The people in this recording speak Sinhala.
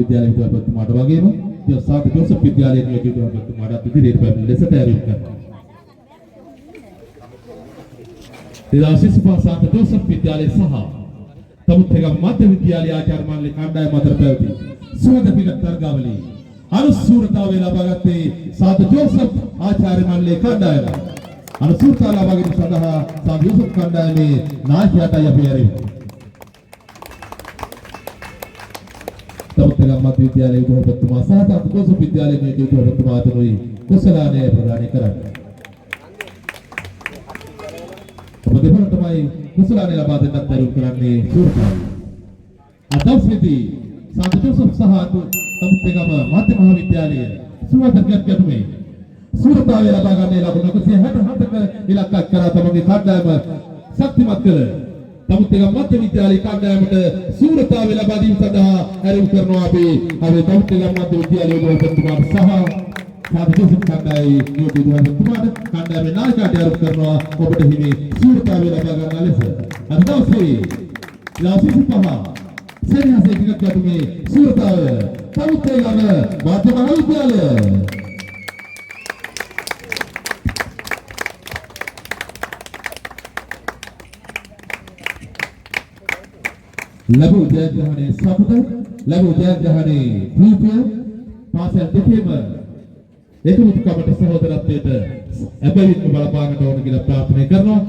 විද්‍යාලයේ විද්‍යාපතිතුමාට වගේම සාන්ත ජෝසප් විද්‍යාලයේ නියෝජිත විද්‍යාපතිතුමාට ඉදිරියට පැමිණ ලෙසට ඇරයුම් කරනවා. සාන්ත ජෝසප් විද්‍යාලයේ සහ තමුත්තේගම මධ්‍ය විද්‍යාලයේ ආචාර්ය මණ්ඩලයේ කණ්ඩායම අතර පැවති සුවඳ පිට තරගාවලියේ අනුසූරතාවය ලබාගත්තේ සාන්ත ජෝසප් ආචාර්ය මණ්ඩලයේ කණ්ඩායම. අනුසූරතාව ලබා ගැනීම සඳහා සාන්ත ජෝසප් කණ්ඩායමේ නායකයාටයි අපි ඇරෙන්නේ. තමුත්තේගම මධ්‍ය විද්‍යාලයේ විද්‍යාපතිතුමා සහ සාන්ත ජෝසප් විද්‍යාලයේ නියෝජිත විද්‍යාපතිතුමා අතරුයි කුසලානය ප්‍රදානය කරන්නේ. දෙපළටමයි කුසලානේ ලබා දෙන්නත් ඇරුම් කරන්නේ සූරතාවය. අදවසේදී සාන්ත ජෝසප් සහ තමුත්තේගම මධ්‍ය මහාවිද්‍යාලය සුවඳ ගැටුමේ සූරතාවය ලබා ගන්නේ ලකුණු 167ක ඉලක්කයක් කරා තමගේ කණ්ඩායම ශක්තිමත් කළ තමුත්තේගම මධ්‍ය විද්‍යාලයේ කණ්ඩායමට සූරතාවය ලබා දීම සඳහා ඇරුම් කරනවා අපි තමුත්තේගම මධ්‍ය විද්‍යාලයේ විද්‍යාපතිතුමාට සහ සාන්ත ජෝසප් කණ්ඩායමේ නියෝජිත විද්‍යාපතිතුමාට කණ්ඩායමේ නායකයාට ඇරුම් කරනවා ඔබට හිමි සූරතාවය ලබා ගන්න ලෙස. අද දවසේ ලාසිපහ සෙනෙහසේ ටිකක් ගැටුමේ සූරතාවය තමුත්තේගම මධ්‍ය මහාවිද්‍යාලය ලැබූ ජයග්‍රහණයේ සතුට ලැබූ ජයග්‍රහණයේ දීපය පාසල් දෙකේම එකමුතුකමට සහෝදරත්වයට එබැවින්ම බලපාන්නට ඕන කියලා ප්‍රාර්ථනා කරනවා.